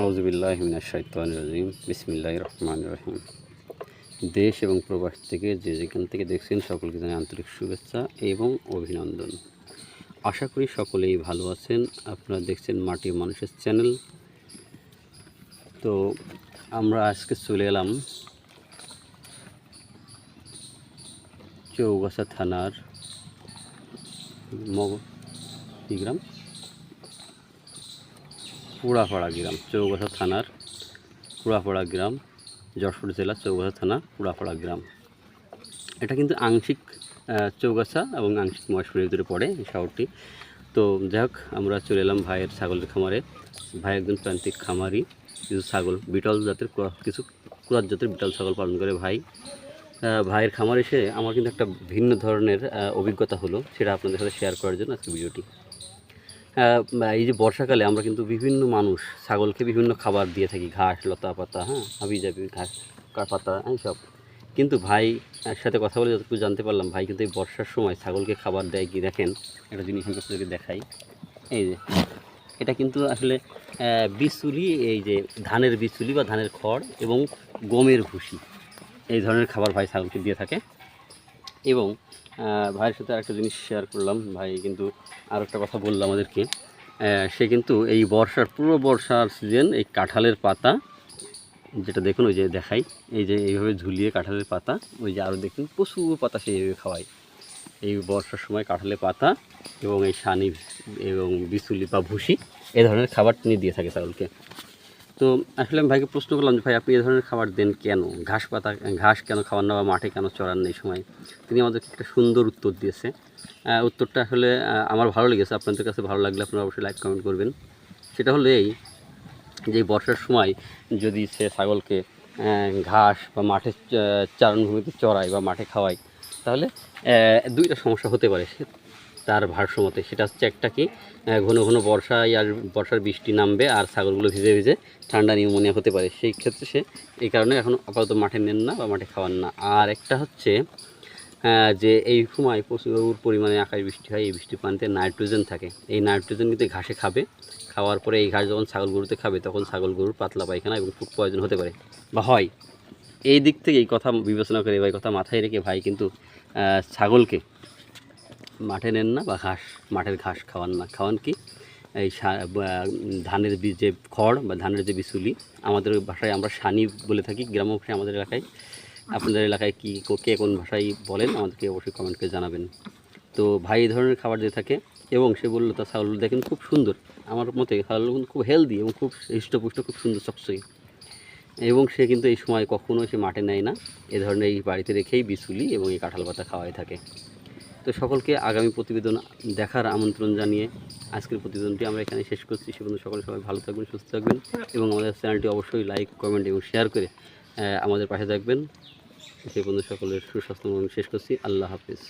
আউযুবিল্লাহি মিনাশ শাইতানির রাজিম। বিসমিল্লাহির রহমানির রহিম। দেশ এবং প্রবাস থেকে যে যেখান থেকে দেখছেন সকলকে জানাই আন্তরিক শুভেচ্ছা এবং অভিনন্দন। আশা করি সকলেই ভালো আছেন। আপনারা দেখছেন মাটি মানুষের চ্যানেল। তো আমরা আজকে চলে এলাম চৌগাছা থানার গ্রাম পুরাপাড়া গ্রাম, চৌগাছা থানার পুরাপাড়া গ্রাম, যশোর জেলা চৌগাছা থানা পুরাপাড়া গ্রাম। এটা কিন্তু আংশিক চৌগাছা এবং আংশিক মহেশপুরের ভিতরে পড়ে এই শহরটি। তো যাই হোক, আমরা চলে এলাম ভাইয়ের ছাগলের খামারে। ভাই একজন প্রান্তিক খামারি, কিছু ছাগল বিটল জাতের, কিছু ক্রস জাতের বিটল ছাগল পালন করে ভাই। ভাইয়ের খামার এসে আমার কিন্তু একটা ভিন্ন ধরনের অভিজ্ঞতা হলো, সেটা আপনাদের সাথে শেয়ার করার জন্য আজকে ভিডিওটি। এই যে বর্ষাকালে আমরা কিন্তু বিভিন্ন মানুষ ছাগলকে বিভিন্ন খাবার দিয়ে থাকি, ঘাস, লতা পাতা, হাবি জাবি ঘাস পাতা, সব। কিন্তু ভাই একসাথে কথা বলে যতটুকু জানতে পারলাম, ভাই কিন্তু এই বর্ষার সময় ছাগলকে খাবার দেয় কি, দেখেন একটা জিনিস আমি আপনাদেরকে দেখাই। এই যে এটা কিন্তু আসলে বিচুলি, এই যে ধানের বিচুলি বা ধানের খড় এবং গমের ভুসি, এই ধরনের খাবার ভাই ছাগলকে দিয়ে থাকে। এবং ভাইয়ের সাথে আরেকটা জিনিস শেয়ার করলাম, ভাই কিন্তু আর একটা কথা বললো আমাদেরকে। সে কিন্তু এই পুরো বর্ষার সিজন এই কাঁঠালের পাতা, যেটা দেখুন ওই যে দেখাই, এই যে এইভাবে ঝুলিয়ে কাঁঠালের পাতা, ওই যে আরও দেখুন প্রচুর পাতা সে এইভাবে খাওয়ায়। এই বর্ষার সময় কাঁঠালের পাতা এবং এই সানি এবং বিচুলি বা ভুসি, এই ধরনের খাবার তিনি দিয়ে থাকে ছাগলকে। তো আসলে আমি ভাইকে প্রশ্ন করলাম যে ভাই আপনি এই ধরনের খাবার দেন কেন, ঘাস কেন খাওয়ান না বা মাঠে কেন চড়ান না এই সময়? তিনি আমাদেরকে একটা সুন্দর উত্তর দিয়েছে। উত্তরটা আসলে আমার ভালো লেগেছে, আপনাদের কাছে ভালো লাগলে আপনারা অবশ্যই লাইক কমেন্ট করবেন। সেটা হলো এই যে বর্ষার সময় যদি সে ছাগলকে ঘাস বা মাঠে চারণভূমিতে চড়ায় বা মাঠে খাওয়ায়, তাহলে দুইটা সমস্যা হতে পারে তার ভারসাম্যতে। সেটা হচ্ছে একটা কি, ঘন ঘন বর্ষার বৃষ্টি নামবে আর ছাগলগুলো ভিজে ভিজে ঠান্ডা নিউমোনিয়া হতে পারে। সেই ক্ষেত্রে সে এই কারণে এখন আপাতত মাঠে নেন না বা মাঠে খাওয়ান না। আর একটা হচ্ছে যে এই সময় প্রচুর পরিমাণে আকাশ বৃষ্টি হয়, এই বৃষ্টির পানিতে নাইট্রোজেন থাকে। এই নাইট্রোজেন কিন্তু ঘাসে খাবে, খাওয়ার পরে এই ঘাস যখন ছাগল গরুতে খাবে তখন ছাগল গরুর পাতলা পায়খানা এবং ফুড পয়জন হতে পারে বা হয়। এই দিক থেকে এই কথা বিবেচনা করে বা এই কথা মাথায় রেখে ভাই কিন্তু ছাগলকে মাঠে নেন না বা মাঠের ঘাস খাওয়ান না। খাওয়ান কি, এই ধানের যে খড় বা ধানের যে বিচুলি, আমাদের ভাষায় আমরা সানি বলে থাকি, গ্রাম্য ভাষায় আমাদের এলাকায়। আপনাদের এলাকায় কে কোন ভাষায় বলেন আমাদেরকে অবশ্যই কমেন্ট করে জানাবেন। তো ভাই এই ধরনের খাবার দিয়ে থাকে। এবং সে বললো তার ছাগলগুলো দেখেন খুব সুন্দর, আমার মতে ছাগলগুলো কিন্তু খুব হেলদি এবং খুব হৃষ্টপুষ্ট, খুব সুন্দর চকচকে। এবং সে কিন্তু এই সময় কখনোই সে মাঠে নেয় না, এ ধরনের এই বাড়িতে রেখেই বিচুলি এবং এই কাঁঠাল পাতা খাওয়াই থাকে। তো সকলকে আগামী প্রতিবেদন দেখার আমন্ত্রণ জানিয়ে আজকের প্রতিবেদনটি আমরা এখানে শেষ করছি। সে পর্যন্ত সবাই ভালো থাকবেন, সুস্থ থাকবেন এবং আমাদের চ্যানেলটি অবশ্যই লাইক, কমেন্ট এবং শেয়ার করে আমাদের পাশে থাকবেন। সে পর্যন্ত সকলের সুস্বাস্থ্য শেষ করছি। আল্লাহ হাফিজ।